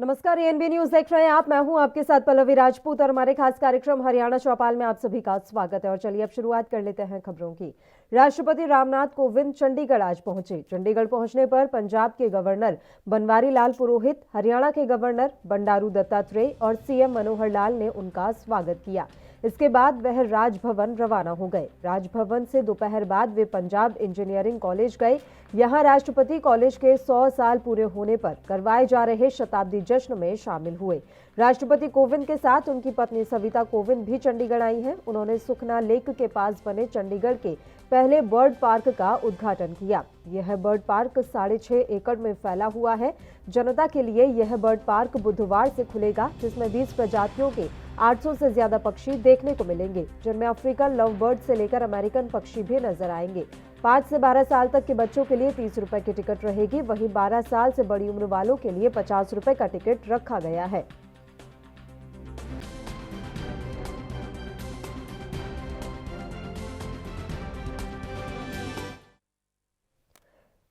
नमस्कार, ANB news देख रहे हैं आप। मैं हूं आपके साथ पल्लवी राजपूत और हमारे खास कार्यक्रम हरियाणा चौपाल में आप सभी का स्वागत है। और चलिए अब शुरुआत कर लेते हैं खबरों की। राष्ट्रपति रामनाथ कोविंद चंडीगढ़ आज पहुंचे। चंडीगढ़ पहुंचने पर पंजाब के गवर्नर बनवारी लाल पुरोहित, हरियाणा के गवर्नर बंडारू दत्तात्रेय और सीएम मनोहर लाल ने उनका स्वागत किया। इसके बाद वह राजभवन रवाना हो गए। राजभवन से दोपहर बाद वे पंजाब इंजीनियरिंग कॉलेज गए। यहां राष्ट्रपति कॉलेज के 100 साल पूरे होने पर करवाए जा रहे शताब्दी जश्न में शामिल हुए। राष्ट्रपति कोविंद के साथ उनकी पत्नी सविता कोविंद भी चंडीगढ़ आई हैं। उन्होंने सुखना लेक के पास बने चंडीगढ़ के पहले बर्ड पार्क का उद्घाटन किया। यह बर्ड पार्क 6.5 एकड़ में फैला हुआ है। जनता के लिए यह बर्ड पार्क बुधवार से खुलेगा, जिसमें 20 प्रजातियों के 800 से ज्यादा पक्षी देखने को मिलेंगे, जिनमें अफ्रीकन लव बर्ड से लेकर अमेरिकन पक्षी भी नजर आएंगे। 5 से 12 साल तक के बच्चों के लिए 30 रुपए की टिकट रहेगी। वहीं 12 साल से बड़ी उम्र वालों के लिए 50 रुपए का टिकट रखा गया है।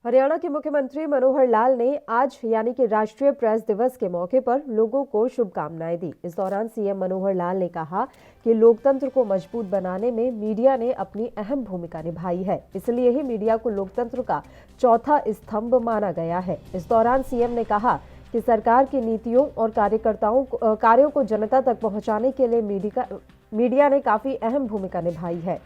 हरियाणा के मुख्यमंत्री मनोहर लाल ने आज यानी कि राष्ट्रीय प्रेस दिवस के मौके पर लोगों को शुभकामनाएं दी। इस दौरान सीएम मनोहर लाल ने कहा कि लोकतंत्र को मजबूत बनाने में मीडिया ने अपनी अहम भूमिका निभाई है, इसलिए ही मीडिया को लोकतंत्र का चौथा स्तंभ माना गया है। इस दौरान सीएम ने कहा कि सरकार की नीतियों और कार्यों को जनता तक पहुंचाने के लिए मीडिया ने काफी अहम भूमिका निभाई है।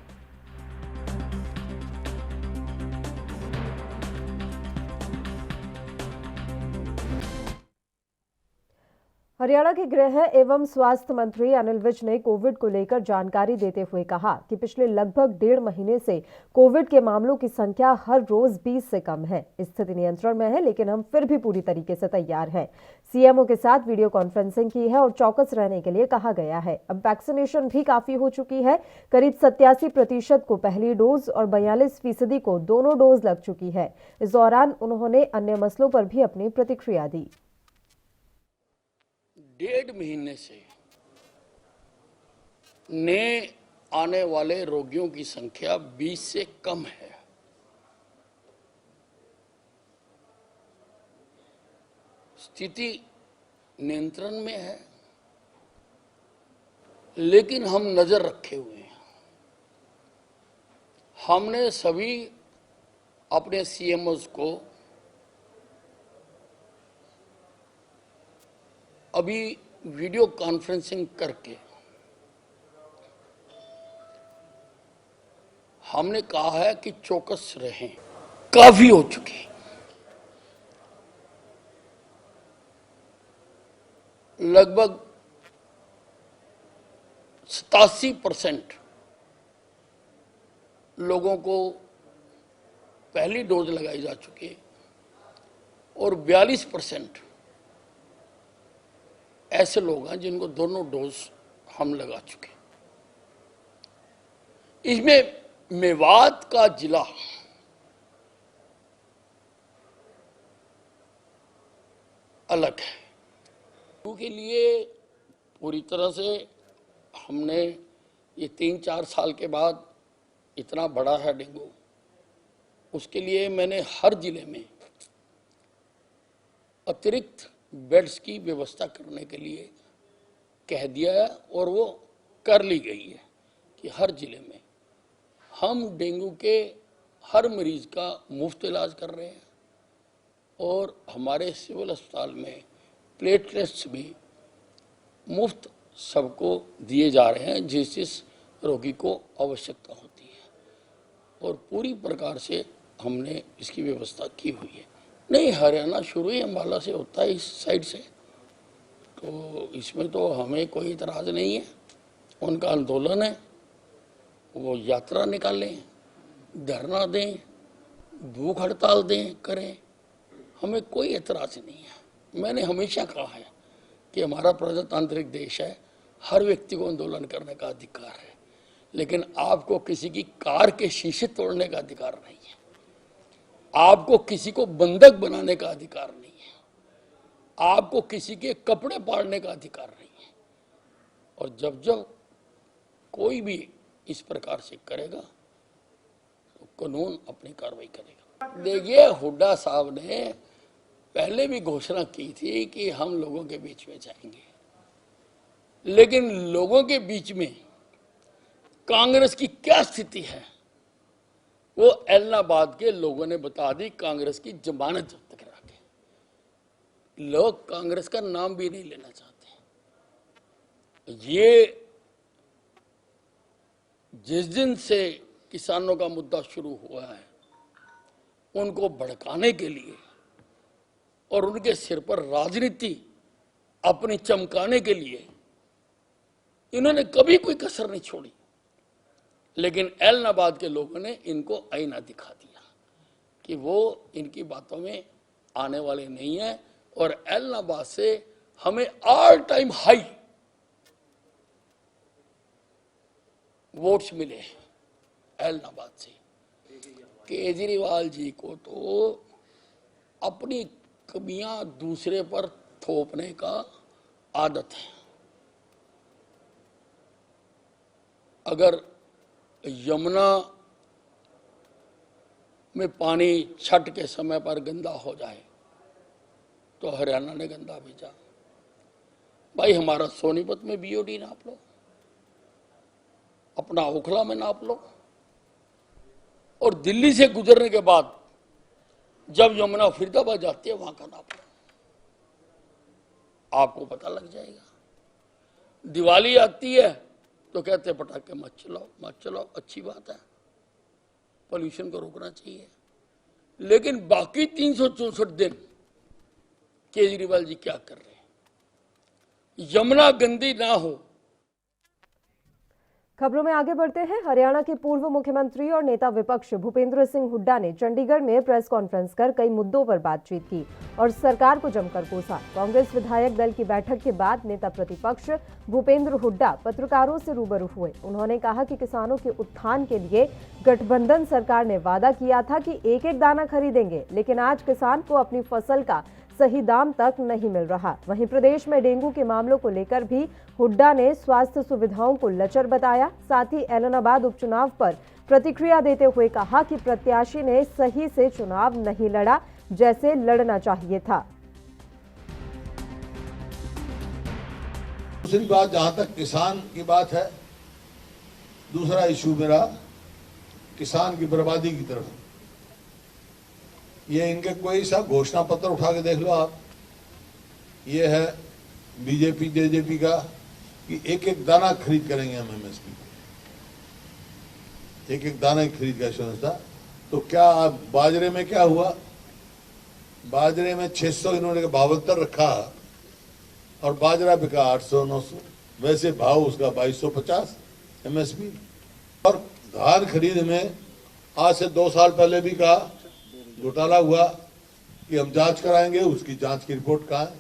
हरियाणा के गृह एवं स्वास्थ्य मंत्री अनिल विज ने कोविड को लेकर जानकारी देते हुए कहा कि पिछले लगभग 1.5 महीने से कोविड के मामलों की संख्या हर रोज 20 से कम है। स्थिति नियंत्रण में है, लेकिन हम फिर भी पूरी तरीके से तैयार हैं। सीएमओ के साथ वीडियो कॉन्फ्रेंसिंग की है और चौकस रहने के लिए कहा गया है। अब वैक्सीनेशन भी काफी हो चुकी है। करीब 87% को पहली डोज और 42% को दोनों डोज लग चुकी है। इस दौरान उन्होंने अन्य मसलों पर भी अपनी प्रतिक्रिया दी। 1.5 महीने से नए आने वाले रोगियों की संख्या 20 से कम है। स्थिति नियंत्रण में है, लेकिन हम नजर रखे हुए हैं। हमने सभी अपने सीएमओस को अभी वीडियो कॉन्फ्रेंसिंग करके हमने कहा है कि चौकस रहें। काफी हो चुकी, लगभग 87% लोगों को पहली डोज लगाई जा चुकी है और 42% ऐसे लोग हैं जिनको दोनों डोज हम लगा चुके। इसमें मेवात का जिला अलग है। के लिए पूरी तरह से हमने ये 3-4 साल के बाद इतना बड़ा है डेंगू, उसके लिए मैंने हर जिले में अतिरिक्त बेड्स की व्यवस्था करने के लिए कह दिया है और वो कर ली गई है कि हर जिले में हम डेंगू के हर मरीज का मुफ्त इलाज कर रहे हैं और हमारे सिविल अस्पताल में प्लेटलेट्स भी मुफ्त सबको दिए जा रहे हैं जिस जिस रोगी को आवश्यकता होती है और पूरी प्रकार से हमने इसकी व्यवस्था की हुई है। नहीं, हरियाणा शुरू ही अम्बाला से होता है, इस साइड से, तो इसमें तो हमें कोई इतराज नहीं है। उनका आंदोलन है, वो यात्रा निकालें, धरना दें, भूख हड़ताल दें, करें, हमें कोई एतराज नहीं है। मैंने हमेशा कहा है कि हमारा प्रजातांत्रिक देश है, हर व्यक्ति को आंदोलन करने का अधिकार है, लेकिन आपको किसी की कार के शीशे तोड़ने का अधिकार नहीं है, आपको किसी को बंधक बनाने का अधिकार नहीं है, आपको किसी के कपड़े पाड़ने का अधिकार नहीं है। और जब जब कोई भी इस प्रकार से करेगा तो कानून अपनी कार्रवाई करेगा। देखिए, हुड्डा साहब ने पहले भी घोषणा की थी कि हम लोगों के बीच में जाएंगे, लेकिन लोगों के बीच में कांग्रेस की क्या स्थिति है वो एलनाबाद के लोगों ने बता दी। कांग्रेस की जमानत जब्त करा के लोग कांग्रेस का नाम भी नहीं लेना चाहते। ये जिस दिन से किसानों का मुद्दा शुरू हुआ है, उनको भड़काने के लिए और उनके सिर पर राजनीति अपनी चमकाने के लिए इन्होंने कभी कोई कसर नहीं छोड़ी। लेकिन एलनाबाद के लोगों ने इनको आईना दिखा दिया कि वो इनकी बातों में आने वाले नहीं है, और एलनाबाद से हमें ऑल टाइम हाई वोट्स मिले एलनाबाद से। केजरीवाल जी को तो अपनी कमियां दूसरे पर थोपने का आदत है। अगर यमुना में पानी छठ के समय पर गंदा हो जाए तो हरियाणा ने गंदा भेजा। भाई हमारा सोनीपत में बीओडी नाप लो, अपना ओखला में नाप लो, और दिल्ली से गुजरने के बाद जब यमुना फरीदाबाद जाती है वहां का नाप लो, आपको पता लग जाएगा। दिवाली आती है तो कहते हैं पटाखे मत चलाओ, अच्छी बात है, पोल्यूशन को रोकना चाहिए। लेकिन बाकी 364 दिन केजरीवाल जी क्या कर रहे हैं? यमुना गंदी ना हो। खबरों में आगे बढ़ते हैं। हरियाणा के पूर्व मुख्यमंत्री और नेता विपक्ष भूपेंद्र सिंह हुड्डा ने चंडीगढ़ में प्रेस कॉन्फ्रेंस कर कई मुद्दों पर बातचीत की और सरकार को जमकर कोसा। कांग्रेस विधायक दल की बैठक के बाद नेता प्रतिपक्ष भूपेंद्र हुड्डा पत्रकारों से रूबरू हुए। उन्होंने कहा कि किसानों के उत्थान के लिए गठबंधन सरकार ने वादा किया था कि एक एक दाना खरीदेंगे, लेकिन आज किसान को अपनी फसल का सही दाम तक नहीं मिल रहा। वहीं प्रदेश में डेंगू के मामलों को लेकर भी हुड्डा ने स्वास्थ्य सुविधाओं को लचर बताया। साथ ही एलनाबाद उपचुनाव पर प्रतिक्रिया देते हुए कहा कि प्रत्याशी ने सही से चुनाव नहीं लड़ा जैसे लड़ना चाहिए था। दूसरी बात, जहां तक किसान की बात है, दूसरा इशू मेरा किसान की बर्बादी की तरफ। ये इनके कोई सा घोषणा पत्र उठा के देख लो आप, ये है बीजेपी जेजेपी का कि एक एक दाना खरीद करेंगे हम एमएसपी पे, एक एक दाना खरीद का संस्था। तो क्या बाजरे में क्या हुआ? बाजरे में 600 इन्होंने 72 रखा और बाजरा बिका 800-900, वैसे भाव उसका 2250 एमएसपी। और धान खरीद में आज से 2 साल पहले भी कहा, घोटाला हुआ कि हम जांच कराएंगे, उसकी जांच की रिपोर्ट कहाँ है?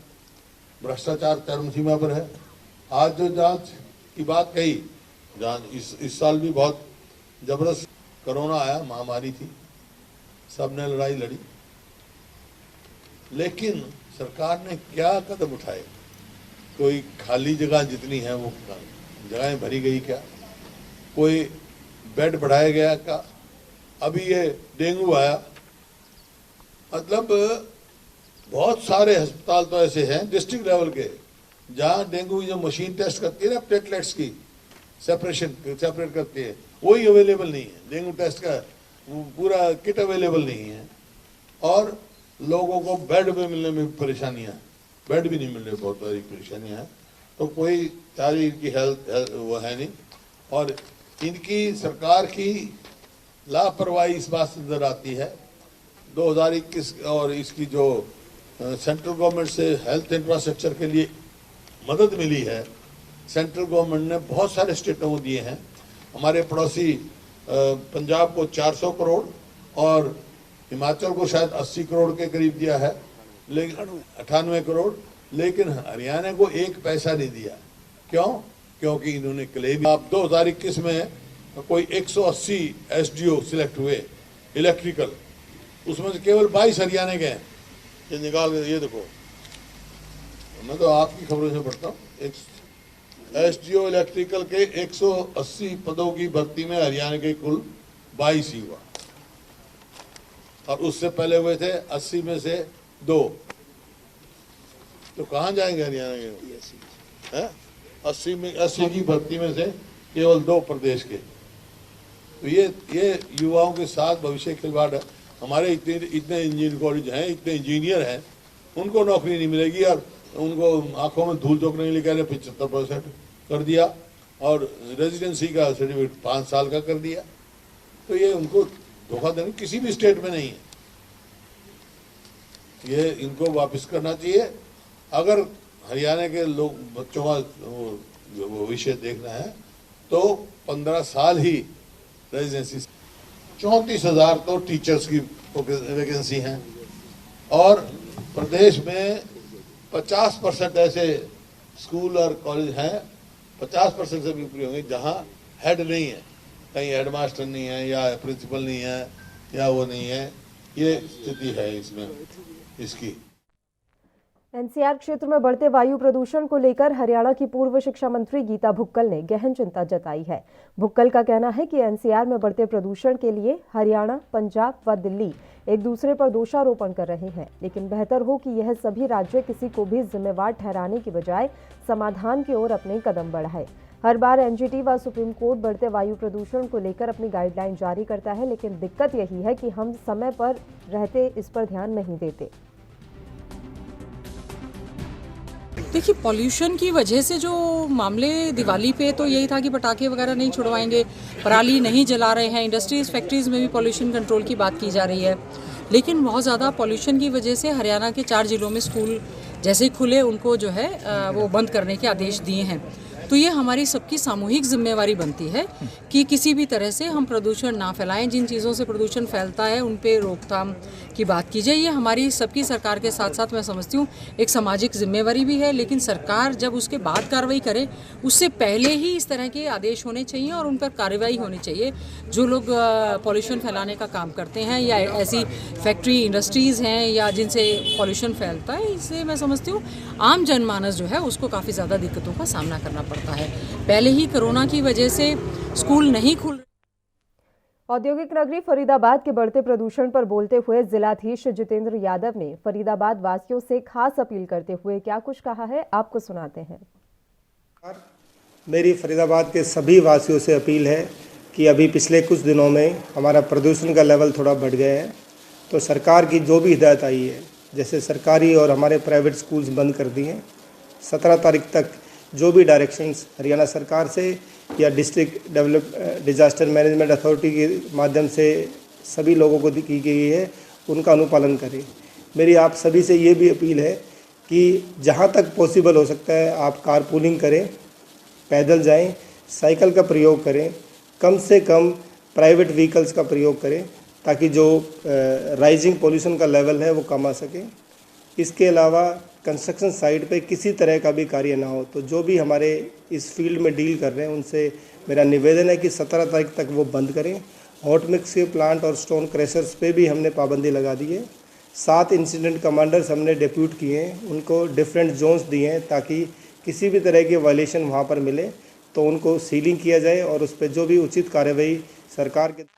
भ्रष्टाचार चरम सीमा पर है। आज जो जांच की बात कही, जांच इस साल भी बहुत जबरदस्त, कोरोना आया, महामारी थी, सबने लड़ाई लड़ी, लेकिन सरकार ने क्या कदम उठाए? कोई खाली जगह जितनी है वो जगहें भरी गई क्या? कोई बेड बढ़ाया गया क्या? अभी ये डेंगू आया, मतलब बहुत सारे अस्पताल तो ऐसे हैं डिस्ट्रिक्ट लेवल के जहां डेंगू की जो मशीन टेस्ट करती है ना, प्लेटलेट्स की सेपरेट करती है, वही अवेलेबल नहीं है। डेंगू टेस्ट का पूरा किट अवेलेबल नहीं है, और लोगों को बेड भी मिलने में परेशानियां, बेड भी नहीं मिलने में बहुत सारी परेशानियां हैं। तो कोई सारी इनकी हेल्थ वो है नहीं, और इनकी सरकार की लापरवाही इस बात से नजर आती है। 2021 और इसकी जो सेंट्रल गवर्नमेंट से हेल्थ इंफ्रास्ट्रक्चर के लिए मदद मिली है, सेंट्रल गवर्नमेंट ने बहुत सारे स्टेटों को दिए हैं। हमारे पड़ोसी पंजाब को 400 करोड़ और हिमाचल को शायद 80 करोड़ के करीब दिया है, लेकिन 98 करोड़, लेकिन हरियाणा को एक पैसा नहीं दिया। क्यों? क्योंकि इन्होंने क्लेम, आप 2021 में कोई 180 एसडीओ सिलेक्ट हुए इलेक्ट्रिकल, उसमें से केवल 22 हरियाणा के हैं। ये निकाल के ये देखो, मैं तो आपकी खबरों से पढ़ता हूँ। एसडीओ इलेक्ट्रिकल के 180 पदों की भर्ती में हरियाणा के कुल 22 ही हुआ, और उससे पहले हुए थे 80 में से 2, तो कहाँ जाएंगे हरियाणा के हैं? 80 की भर्ती में से केवल 2 प्रदेश के। तो ये युवाओं के साथ भविष्य खिलवाड़ है। हमारे इतने इंजीनियरिंग कॉलेज हैं, इतने इंजीनियर हैं, उनको नौकरी नहीं मिलेगी और उनको आंखों में धूल झोंकने के लिए कह रहे 75% कर दिया और रेजिडेंसी का सर्टिफिकेट 5 साल का कर दिया। तो ये उनको धोखा देने किसी भी स्टेट में नहीं है। ये इनको वापस करना चाहिए। अगर हरियाणा के लोग बच्चों का भविष्य देखना है तो 15 साल ही रेजिडेंसी। 34,000 तो टीचर्स की वैकेंसी हैं और प्रदेश में 50% ऐसे स्कूल और कॉलेज हैं, 50% से भी ऊपर होंगे जहां हेड नहीं है, कहीं हेडमास्टर नहीं है या प्रिंसिपल नहीं है या वो नहीं है। ये स्थिति है इसमें इसकी। एनसीआर क्षेत्र में बढ़ते वायु प्रदूषण को लेकर हरियाणा की पूर्व शिक्षा मंत्री गीता भुक्कल ने गहन चिंता जताई है। भुक्कल का कहना है कि एनसीआर में बढ़ते प्रदूषण के लिए हरियाणा, पंजाब व दिल्ली एक दूसरे पर दोषारोपण कर रहे हैं, लेकिन बेहतर हो कि यह सभी राज्य किसी को भी जिम्मेवार ठहराने की बजाय समाधान की ओर अपने कदम बढ़ाए। हर बार एनजीटी व सुप्रीम कोर्ट बढ़ते वायु प्रदूषण को लेकर अपनी गाइडलाइन जारी करता है, लेकिन दिक्कत यही है कि हम समय पर रहते इस पर ध्यान नहीं देते। देखिए, पॉल्यूशन की वजह से जो मामले दिवाली पे तो यही था कि पटाखे वगैरह नहीं छुड़वाएंगे, पराली नहीं जला रहे हैं, इंडस्ट्रीज फैक्ट्रीज में भी पॉल्यूशन कंट्रोल की बात की जा रही है। लेकिन बहुत ज़्यादा पॉल्यूशन की वजह से हरियाणा के 4 जिलों में स्कूल जैसे ही खुले उनको जो है वो बंद करने के आदेश दिए हैं। तो ये हमारी सबकी सामूहिक जिम्मेवारी बनती है कि किसी भी तरह से हम प्रदूषण ना फैलाएं। जिन चीज़ों से प्रदूषण फैलता है उन पे रोकथाम की बात की जाए। ये हमारी सबकी सरकार के साथ साथ मैं समझती हूँ एक सामाजिक जिम्मेवारी भी है। लेकिन सरकार जब उसके बाद कार्रवाई करे उससे पहले ही इस तरह के आदेश होने चाहिए और उन पर कार्रवाई होनी चाहिए। जो लोग पॉल्यूशन फैलाने का काम करते हैं या ऐसी फैक्ट्री इंडस्ट्रीज़ हैं या जिनसे पॉल्यूशन फैलता है, इससे मैं समझती हूँ आम जनमानस जो है उसको काफ़ी ज़्यादा दिक्कतों का सामना करना पड़ता है। पहले ही कोरोना की वजह से स्कूल नहीं खुल। औद्योगिक नगरी फरीदाबाद के बढ़ते प्रदूषण पर बोलते हुए जिलाधीश जितेंद्र यादव ने फरीदाबाद वासियों से खास अपील करते हुए क्या कुछ कहा है, आपको सुनाते हैं। मेरी फरीदाबाद के सभी वासियों से अपील है कि अभी पिछले कुछ दिनों में हमारा प्रदूषण का लेवल थोड़ा बढ़ गया है, तो सरकार की जो भी हिदायत आई है, जैसे सरकारी और हमारे प्राइवेट स्कूल्स बंद कर दिए हैं, 17 तारीख तक जो भी डायरेक्शंस हरियाणा सरकार से या डिस्ट्रिक्ट डिजास्टर मैनेजमेंट अथॉरिटी के माध्यम से सभी लोगों को की गई है, उनका अनुपालन करें। मेरी आप सभी से ये भी अपील है कि जहाँ तक पॉसिबल हो सकता है आप कारपूलिंग करें, पैदल जाएं, साइकिल का प्रयोग करें, कम से कम प्राइवेट व्हीकल्स का प्रयोग करें ताकि जो राइजिंग पोल्यूशन का लेवल है वो कम आ सके। इसके अलावा कंस्ट्रक्शन साइट पे किसी तरह का भी कार्य ना हो, तो जो भी हमारे इस फील्ड में डील कर रहे हैं उनसे मेरा निवेदन है कि 17 तारीख तक वो बंद करें। हॉट मिक्स के प्लांट और स्टोन क्रैशर्स पे भी हमने पाबंदी लगा दी है। 7 इंसिडेंट कमांडर्स हमने डिप्यूट किए हैं, उनको डिफरेंट जोन्स दिए हैं ताकि किसी भी तरह के वायलेशन वहाँ पर मिले तो उनको सीलिंग किया जाए और उस पर जो भी उचित कार्रवाई सरकार के।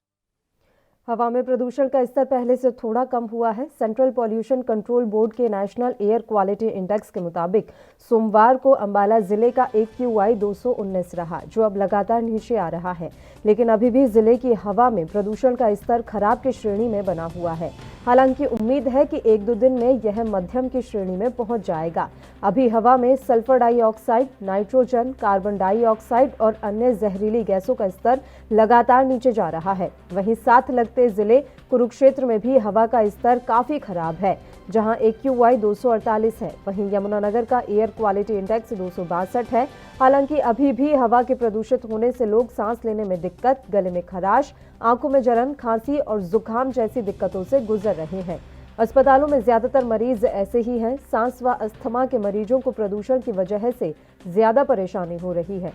हवा में प्रदूषण का स्तर पहले से थोड़ा कम हुआ है। सेंट्रल पॉल्यूशन कंट्रोल बोर्ड के नेशनल एयर क्वालिटी इंडेक्स के मुताबिक सोमवार को अंबाला जिले का AQI 219 रहा, जो अब लगातार नीचे आ रहा है, लेकिन अभी भी जिले की हवा में प्रदूषण का स्तर खराब की श्रेणी में बना हुआ है। हालांकि उम्मीद है कि 1-2 दिन में यह मध्यम की श्रेणी में पहुंच जाएगा। अभी हवा में sulphur dioxide, nitrogen, carbon dioxide और अन्य जहरीली गैसों का स्तर लगातार नीचे जा रहा है। वहीं साथ लगते जिले कुरुक्षेत्र में भी हवा का स्तर काफी खराब है, जहां AQI 248 है। वहीं यमुनानगर का एयर क्वालिटी इंडेक्स 262 है। हालांकि अभी भी हवा के प्रदूषित होने से लोग सांस लेने में दिक्कत, गले में खराश, आंखों में जलन, खांसी और जुकाम जैसी दिक्कतों से गुजर रहे हैं। अस्पतालों में ज्यादातर मरीज ऐसे ही हैं। सांस व अस्थमा के मरीजों को प्रदूषण की वजह से ज्यादा परेशानी हो रही है।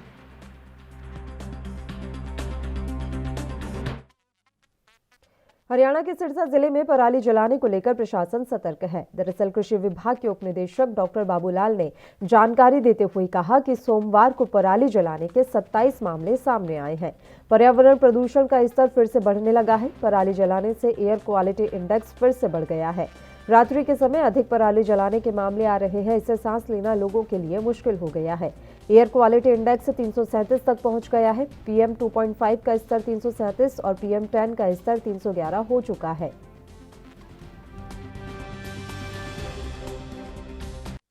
हरियाणा के सिरसा जिले में पराली जलाने को लेकर प्रशासन सतर्क है। दरअसल कृषि विभाग के उपनिदेशक डॉक्टर बाबूलाल ने जानकारी देते हुए कहा कि सोमवार को पराली जलाने के 27 मामले सामने आए हैं। पर्यावरण प्रदूषण का स्तर फिर से बढ़ने लगा है। पराली जलाने से एयर क्वालिटी इंडेक्स फिर से बढ़ गया है। रात्रि के समय अधिक पराली जलाने के मामले आ रहे हैं। इससे सांस लेना लोगों के लिए मुश्किल हो गया है। एयर क्वालिटी इंडेक्स 337 तक पहुंच गया है। PM 2.5 का स्तर 337 और PM 10 का स्तर 311 हो चुका है।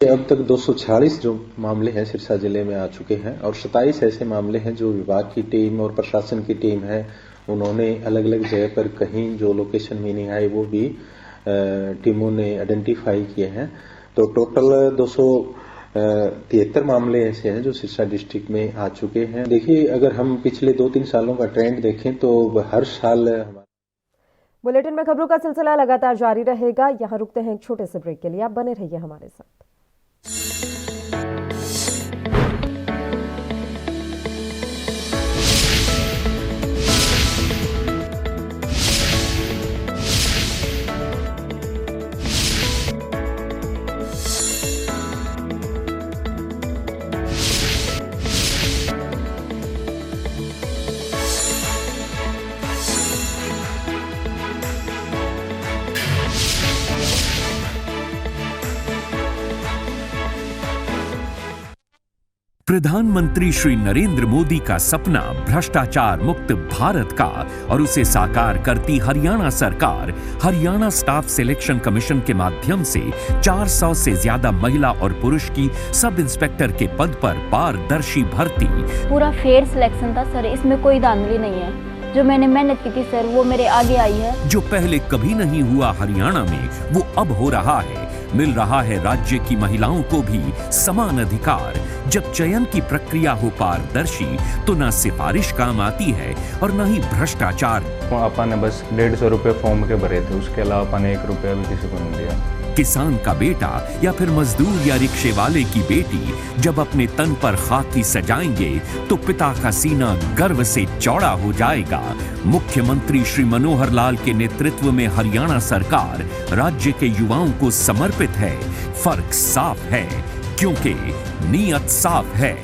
अब तक 246 जो मामले हैं सिरसा जिले में आ चुके हैं और 27 ऐसे मामले हैं जो विभाग की टीम और प्रशासन की टीम है, उन्होंने अलग अलग जगह पर कहीं जो लोकेशन में नहीं आए वो भी टीमों ने आइडेंटिफाई किए हैं। तो टोटल 273 मामले ऐसे हैं जो सिरसा डिस्ट्रिक्ट में आ चुके हैं। देखिए, अगर हम पिछले 2-3 सालों का ट्रेंड देखें तो हर साल हमारे बुलेटिन में खबरों का सिलसिला लगातार जारी रहेगा। यहाँ रुकते हैं एक छोटे से ब्रेक के लिए। आप बने रहिए हमारे साथ। प्रधानमंत्री श्री नरेंद्र मोदी का सपना भ्रष्टाचार मुक्त भारत का और उसे साकार करती हरियाणा सरकार हरियाणा स्टाफ सिलेक्शन कमीशन के माध्यम से 400 से ज्यादा महिला और पुरुष की सब इंस्पेक्टर के पद पर पारदर्शी भर्ती। पूरा फेयर सिलेक्शन था सर, इसमें कोई धांधली नहीं है। जो मैंने मेहनत की थी सर वो मेरे आगे आई है। जो पहले कभी नहीं हुआ हरियाणा में वो अब हो रहा है। मिल रहा है राज्य की महिलाओं को भी समान अधिकार। जब चयन की प्रक्रिया हो पारदर्शी तो न सिफारिश काम आती है और न ही भ्रष्टाचार। अपन ने बस 150 रुपए फॉर्म के भरे थे, उसके अलावा अपन ने 1 रुपया भी किसी को नहीं दिया। किसान का बेटा या फिर मजदूर या रिक्शे वाले की बेटी जब अपने तन पर खाकी सजाएंगे तो पिता का सीना गर्व से चौड़ा हो जाएगा। मुख्यमंत्री श्री मनोहर लाल के नेतृत्व में हरियाणा सरकार राज्य के युवाओं को समर्पित है। फर्क साफ है क्योंकि नीयत साफ है।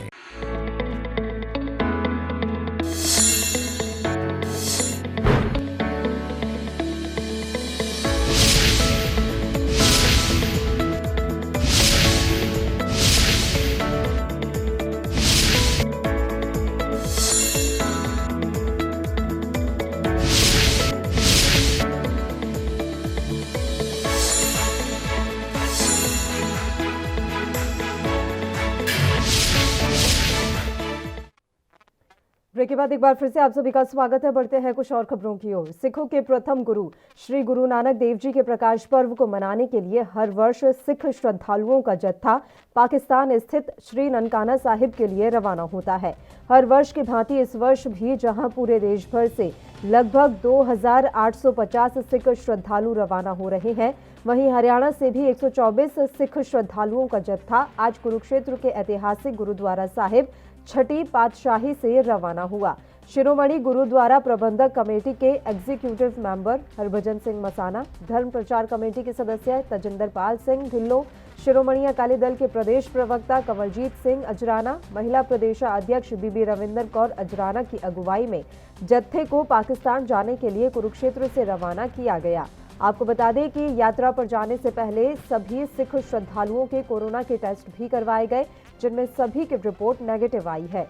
ब्रेक के बाद एक बार फिर से आप सभी का स्वागत है। बढ़ते हैं कुछ और खबरों की ओर। सिखों के प्रथम गुरु श्री गुरु नानक देव जी के प्रकाश पर्व को मनाने के लिए हर वर्ष सिख श्रद्धालुओं का जत्था पाकिस्तान स्थित श्री ननकाना साहिब के लिए रवाना होता है। हर वर्ष की भांति इस वर्ष भी जहां पूरे देश भर से लगभग 2850 सिख श्रद्धालु रवाना हो रहे हैं, वहीं हरियाणा से भी 124 सिख श्रद्धालुओं का जत्था आज कुरुक्षेत्र के ऐतिहासिक गुरुद्वारा साहिब छठी पातशाही से रवाना हुआ। शिरोमणि गुरुद्वारा प्रबंधक कमेटी के एग्जीक्यूटिव मेंबर हरभजन सिंह मसाना, धर्म प्रचार कमेटी के सदस्य तजिंदर पाल सिंह ढिल्लो, शिरोमणि अकाली दल के प्रदेश प्रवक्ता कंवलजीत सिंह अजराना, महिला प्रदेशाध्यक्ष बीबी रविंदर कौर अजराना की अगुवाई में जत्थे को पाकिस्तान जाने के लिए कुरुक्षेत्र से रवाना किया गया। आपको बता दें कि यात्रा पर जाने से पहले सभी सिख श्रद्धालुओं के कोरोना के टेस्ट भी करवाए गए, जिनमें सभी की रिपोर्ट नेगेटिव आई है।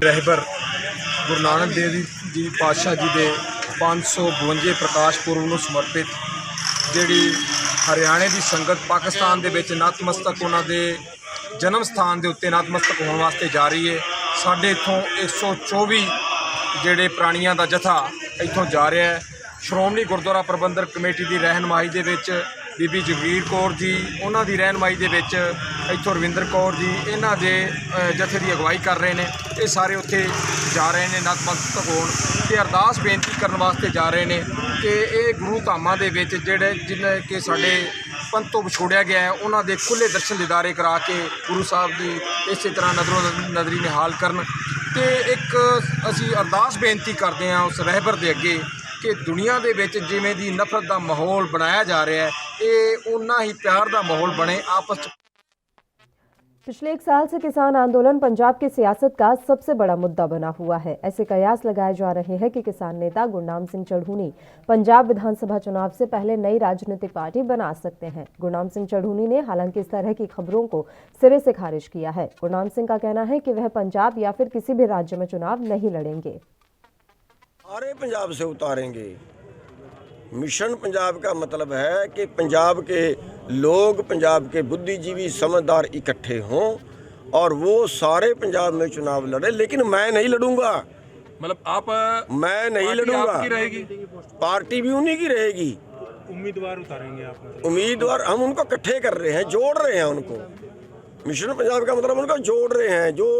रहबर गुरु नानक देव जी पातशाह जी के 552 प्रकाश पुरब ਨੂੰ ਸਮਰਪਿਤ ਜਿਹੜੀ ਹਰਿਆਣੇ ਦੀ ਸੰਗਤ ਪਾਕਿਸਤਾਨ ਦੇ ਵਿੱਚ ਨਤਮਸਤਕ ਉਹਨਾਂ ਦੇ ਜਨਮ ਸਥਾਨ ਦੇ ਉੱਤੇ ਨਤਮਸਤਕ ਹੋਣ ਵਾਸਤੇ ਜਾ ਰਹੀ ਹੈ। ਸਾਡੇ ਇੱਥੋਂ 124 ਜਿਹੜੇ ਪ੍ਰਾਣੀਆਂ ਦਾ ਜਥਾ ਇੱਥੋਂ ਜਾ ਰਿਹਾ ਹੈ। ਸ਼੍ਰੋਮਣੀ ਗੁਰਦੁਆਰਾ ਪ੍ਰਬੰਧਕ ਕਮੇਟੀ ਦੀ ਰਹਿਨਮਾਈ ਦੇ ਵਿੱਚ ਬੀਬੀ ਜਗੀਰ ਕੌਰ ਜੀ, ਉਹਨਾਂ ਦੀ ਰਹਿਨਮਾਈ ਦੇ ਵਿੱਚ ਇੱਥੋਂ ਰਵਿੰਦਰ ਕੌਰ ਜੀ ਇਹਨਾਂ ਦੇ ਜਥੇ ਦੀ ਅਗਵਾਈ ਕਰ ਰਹੇ ਨੇ। ਇਹ ਸਾਰੇ ਉੱਥੇ ਜਾ ਰਹੇ ਨੇ ਨਤਮਸਤਕ ਹੋਣ ਤੇ ਅਰਦਾਸ ਬੇਨਤੀ ਕਰਨ ਵਾਸਤੇ ਜਾ ਰਹੇ ਨੇ ਕਿ ਇਹ ਗੁਰੂ ਧਾਮਾਂ ਦੇ ਵਿੱਚ ਜਿਹੜੇ ਜਿਨ੍ਹਾਂ ਕਿ ਸਾਡੇ ਪੰਥ ਤੋਂ ਵਿਛੋੜਿਆ ਗਿਆ ਹੈ ਉਹਨਾਂ ਦੇ ਖੁੱਲ੍ਹੇ ਦਰਸ਼ਨ ਦੀਦਾਰੇ ਕਰਾ ਕੇ ਗੁਰੂ ਸਾਹਿਬ ਦੀ ਇਸੇ ਤਰ੍ਹਾਂ ਨਜ਼ਰੀ ਨਿਹਾਲ ਕਰਨ। ਤੇ ਇੱਕ ਅਸੀਂ ਅਰਦਾਸ ਬੇਨਤੀ ਕਰਦੇ ਹਾਂ ਉਸ ਰਹਿਬਰ ਦੇ ਅੱਗੇ ਕਿ ਦੁਨੀਆ ਦੇ ਵਿੱਚ ਜਿਵੇਂ ਦੀ ਨਫ਼ਰਤ ਦਾ ਮਾਹੌਲ ਬਣਾਇਆ ਜਾ ਰਿਹਾ ਹੈ, ਇਹ ਉਨਾ ਹੀ ਪਿਆਰ ਦਾ ਮਾਹੌਲ ਬਣੇ ਆਪਸ 'ਚ। पिछले 1 साल से किसान आंदोलन पंजाब की सियासत का सबसे बड़ा मुद्दा बना हुआ है। ऐसे कयास लगाए जा रहे हैं कि किसान नेता गुरनाम सिंह चढ़ूनी पंजाब विधानसभा चुनाव से पहले नई राजनीतिक पार्टी बना सकते हैं। गुरनाम सिंह चढ़ूनी ने हालांकि इस तरह की खबरों को सिरे से खारिज किया है। गुरनाम सिंह का कहना है कि वह पंजाब या फिर किसी भी राज्य में चुनाव नहीं लड़ेंगे। सारे पंजाब से उतारेंगे। मिशन पंजाब का मतलब है कि पंजाब के लोग, पंजाब के बुद्धिजीवी, समझदार इकट्ठे हों और वो सारे पंजाब में चुनाव लड़े, लेकिन मैं नहीं लड़ूंगा। मतलब आप मैं नहीं लड़ूंगा। आपकी रहेगी, पार्टी भी उन्हीं की रहेगी। उम्मीदवार उतारेंगे आप? उम्मीदवार हम उनको इकट्ठे कर रहे हैं, जोड़ रहे हैं उनको। मिशन पंजाब का मतलब उनको जोड़ रहे हैं। जो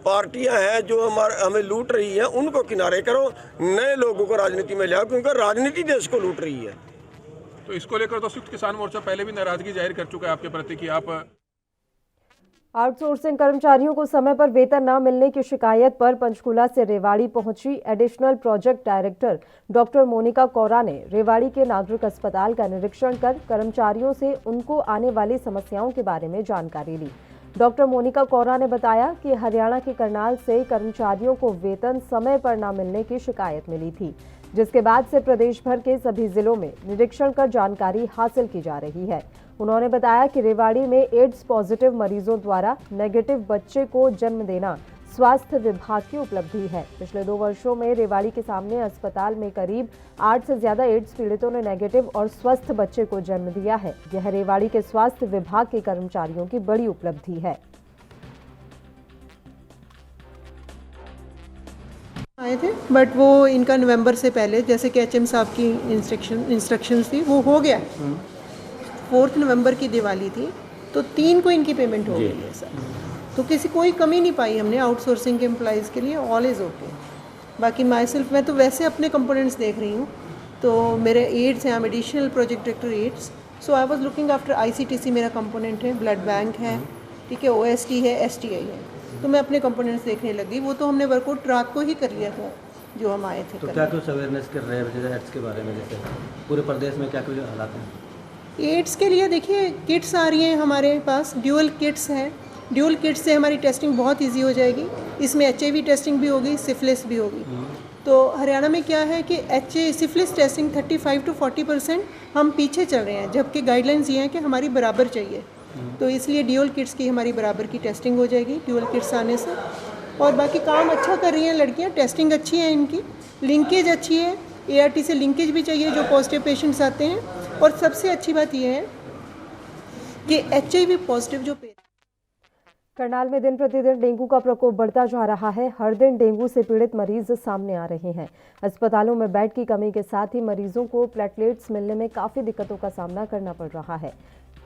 पार्टियां हैं जो हमें लूट रही हैं उनको किनारे करो, नए लोगों को राजनीति में लाओ, क्योंकि राजनीति देश को लूट रही है। तो इसको लेकर तो संयुक्त किसान मोर्चा पहले भी नाराजगी जाहिर कर चुका है आपके प्रति कि आप आउटसोर्सिंग कर्मचारियों को समय पर वेतन न मिलने की शिकायत पर पंचकूला से रेवाड़ी पहुंची additional project director doctor Monika Kora ने रेवाड़ी के नागरिक अस्पताल का निरीक्षण कर कर्मचारियों से उनको आने वाली समस्याओं के बारे में जानकारी ली। डॉक्टर मोनिका कोरा ने बताया कि हरियाणा के करनाल से कर्मचारियों को वेतन समय पर न मिलने की शिकायत मिली थी, जिसके बाद से प्रदेश भर के सभी जिलों में निरीक्षण कर जानकारी हासिल की जा रही है। उन्होंने बताया कि रेवाड़ी में एड्स पॉजिटिव मरीजों द्वारा नेगेटिव बच्चे को जन्म देना स्वास्थ्य विभाग की उपलब्धि है। पिछले 2 वर्षों में रेवाड़ी के सामने अस्पताल में करीब 8 से ज्यादा एड्स पीड़ितों ने नेगेटिव और स्वस्थ बच्चे को जन्म दिया है। यह रेवाड़ी के स्वास्थ्य विभाग के कर्मचारियों की बड़ी उपलब्धि है। आए थे बट वो इनका नवंबर से पहले, जैसे कि एचएम साहब की इंस्ट्रक्शंस थी, वो हो गया। 4 नवंबर की दिवाली थी तो 3 को इनकी पेमेंट हो गई है सर। तो किसी कोई कमी नहीं पाई हमने आउटसोर्सिंग के एम्प्लॉइज़ के लिए, ऑल इज़ ओके। बाकी माई सेल्फ मैं तो वैसे अपने कंपोनेंट्स देख रही हूँ। तो मेरे एड्स हैं, I am additional project director AIDS, so I was looking after I C T C मेरा कंपोनेंट है, ब्लड बैंक है, ठीक है, ओएसटी है, एसटीआई है। तो मैं अपने कंपोनेंट्स देखने लगी। वो तो हमने वर्कआउट रात को ही कर लिया था जो हम आए थे। तो क्या कुछ अवेयरनेस कर रहे हैं एड्स के बारे में, जैसे पूरे प्रदेश में क्या कुछ हालात हैं? एड्स के लिए देखिए किट्स आ रही हैं हमारे पास, ड्यूअल किट्स हैं। ड्यूअल किट्स से हमारी टेस्टिंग बहुत इजी हो जाएगी। इसमें एचआईवी टेस्टिंग भी होगी, सिफिलिस भी होगी। तो हरियाणा में क्या है कि सिफिलिस टेस्टिंग 35 to 40% हम पीछे चल रहे हैं, जबकि गाइडलाइंस ये हैं कि हमारी बराबर चाहिए। तो इसलिए ड्यूअल किट्स की हमारी बराबर की टेस्टिंग हो जाएगी ड्यूअल किट्स आने से। और बाकी काम अच्छा कर रही हैं लड़कियाँ, टेस्टिंग अच्छी है इनकी, लिंकेज अच्छी है, ART से लिंकेज भी चाहिए जो पॉजिटिव पेशेंट्स आते हैं। और सबसे अच्छी बात यह है कि HIV पॉजिटिव जो करनाल में दिन प्रतिदिन डेंगू का प्रकोप बढ़ता जा रहा है। हर दिन डेंगू से पीड़ित मरीज सामने आ रहे हैं। अस्पतालों में बेड की कमी के साथ ही मरीजों को प्लेटलेट्स मिलने में काफ़ी दिक्कतों का सामना करना पड़ रहा है।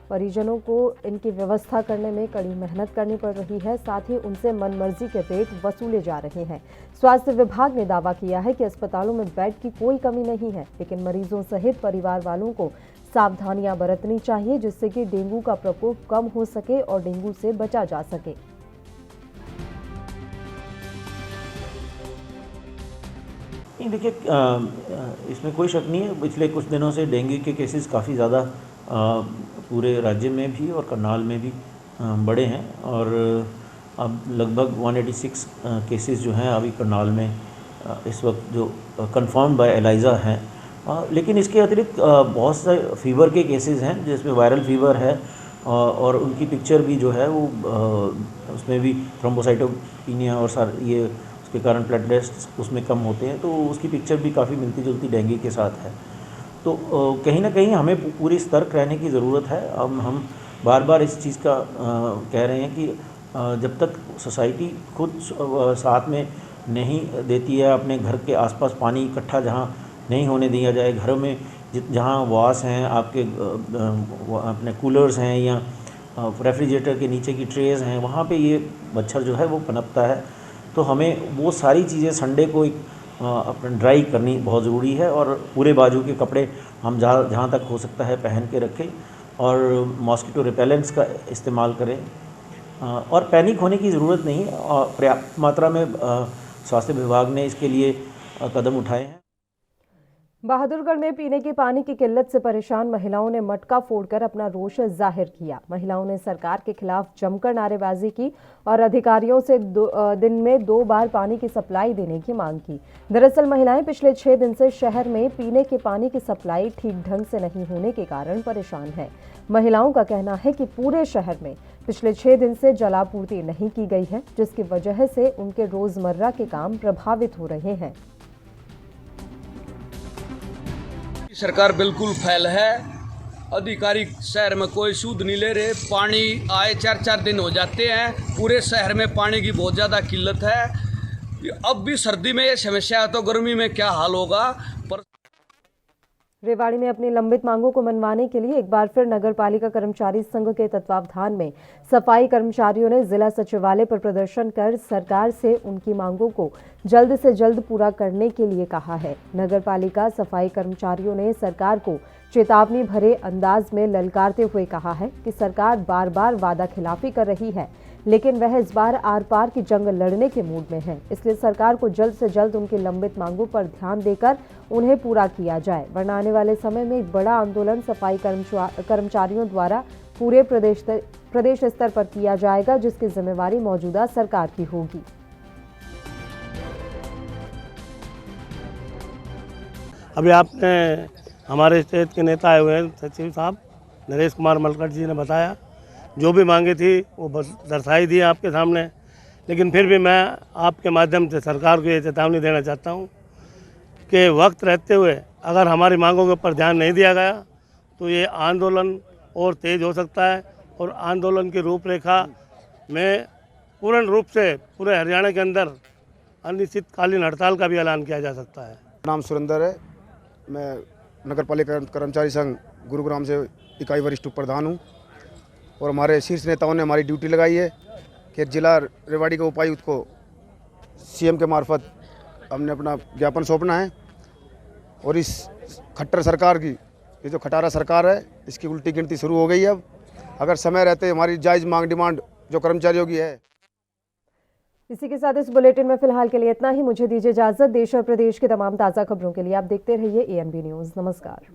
परिजनों को इनकी व्यवस्था करने में कड़ी मेहनत करनी पड़ रही है, साथ ही उनसे मनमर्जी के रेट वसूले जा रहे हैं। स्वास्थ्य विभाग ने दावा किया है कि अस्पतालों में बेड की कोई कमी नहीं है, लेकिन मरीजों सहित परिवार वालों को सावधानियां बरतनी चाहिए, जिससे कि डेंगू का प्रकोप कम हो सके और डेंगू से बचा जा सके। देखिए, इसमें कोई शक नहीं है, पिछले कुछ दिनों से डेंगू के केसेस काफ़ी ज़्यादा पूरे राज्य में भी और करनाल में भी बढ़े हैं। और अब लगभग 186 केसेस जो हैं अभी करनाल में इस वक्त जो कंफर्म बाय एलाइजा हैं। लेकिन इसके अतिरिक्त बहुत से फीवर के केसेस हैं जिसमें वायरल फीवर है और उनकी पिक्चर भी जो है वो उसमें भी थ्रोम्बोसाइटोपिनिया और ये उसके कारण प्लेटलेट्स उसमें कम होते हैं, तो उसकी पिक्चर भी काफ़ी मिलती जुलती डेंगू के साथ है। तो कहीं ना कहीं हमें पूरी सतर्क रहने की ज़रूरत है। अब हम बार बार इस चीज़ का कह रहे हैं कि जब तक सोसाइटी खुद साथ में नहीं देती है, अपने घर के आसपास पानी इकट्ठा जहाँ नहीं होने दिया जाए, घरों में जहाँ वास हैं, आपके अपने कूलर्स हैं या रेफ्रिजरेटर के नीचे की ट्रेज़ हैं, वहाँ पे ये मच्छर जो है वो पनपता है। तो हमें वो सारी चीज़ें संडे को अपना ड्राई करनी बहुत ज़रूरी है और पूरे बाजू के कपड़े हम जहाँ तक हो सकता है पहन के रखें और मॉस्किटो रिपेलेंट्स का इस्तेमाल करें। और पैनिक होने की ज़रूरत नहीं है और पर्याप्त मात्रा में स्वास्थ्य विभाग ने इसके लिए कदम उठाए हैं। बहादुरगढ़ में पीने के पानी की किल्लत से परेशान महिलाओं ने मटका फोड़कर अपना रोष जाहिर किया। महिलाओं ने सरकार के खिलाफ जमकर नारेबाजी की और अधिकारियों से दिन में 2 बार पानी की सप्लाई देने की मांग की। दरअसल महिलाएं पिछले 6 दिन से शहर में पीने के पानी की सप्लाई ठीक ढंग से नहीं होने के कारण परेशान है। महिलाओं का कहना है कि पूरे शहर में पिछले 6 दिन से जलापूर्ति नहीं की गई है, जिसकी वजह से उनके रोजमर्रा के काम प्रभावित हो रहे हैं। सरकार बिल्कुल फेल है। अधिकारी शहर में कोई सूद नहीं ले रहे। पानी आए 4-4 दिन हो जाते हैं। पूरे शहर में पानी की बहुत ज़्यादा किल्लत है। अब भी सर्दी में ये समस्या है तो गर्मी में क्या हाल होगा। पर रेवाड़ी में अपनी लंबित मांगों को मनवाने के लिए एक बार फिर नगर पालिका कर्मचारी संघ के तत्वावधान में सफाई कर्मचारियों ने जिला सचिवालय पर प्रदर्शन कर सरकार से उनकी मांगों को जल्द से जल्द पूरा करने के लिए कहा है। नगर पालिका सफाई कर्मचारियों ने सरकार को चेतावनी भरे अंदाज में ललकारते हुए कहा है कि सरकार बार बार वादा खिलाफी कर रही है, लेकिन वह इस बार आर पार की जंग लड़ने के मूड में है। इसलिए सरकार को जल्द से जल्द उनकी लंबित मांगों पर ध्यान देकर उन्हें पूरा किया जाए, वरना आने वाले समय में एक बड़ा आंदोलन सफाई कर्मचारियों द्वारा पूरे प्रदेश स्तर पर किया जाएगा, जिसकी जिम्मेवारी मौजूदा सरकार की होगी। अभी आपने हमारे स्टेट के नेता आए हुए हैं, सचिव साहब नरेश कुमार मलकट जी ने बताया, जो भी मांगे थी वो बस दर्शाई दी आपके सामने। लेकिन फिर भी मैं आपके माध्यम से सरकार को ये चेतावनी देना चाहता हूँ कि वक्त रहते हुए अगर हमारी मांगों के ऊपर ध्यान नहीं दिया गया तो ये आंदोलन और तेज़ हो सकता है और आंदोलन की रूपरेखा में पूर्ण रूप से पूरे हरियाणा के अंदर अनिश्चितकालीन हड़ताल का भी ऐलान किया जा सकता है। नाम सुरेंद्र है, मैं नगर पालिका कर्मचारी संघ गुरुग्राम से इकाई वरिष्ठ प्रधान हूँ और हमारे शीर्ष नेताओं ने हमारी ड्यूटी लगाई है कि जिला रेवाड़ी के उपायुक्त को सीएम के मार्फत हमने अपना ज्ञापन सौंपना है और इस खट्टर सरकार की, ये जो खटारा सरकार है, इसकी उल्टी गिनती शुरू हो गई है। अब अगर समय रहते हमारी जायज़ मांग डिमांड जो कर्मचारियों की है। इसी के साथ इस बुलेटिन में फिलहाल के लिए इतना ही। मुझे दीजिए इजाजत। देश और प्रदेश की तमाम ताज़ा खबरों के लिए आप देखते रहिए ANB न्यूज़। नमस्कार।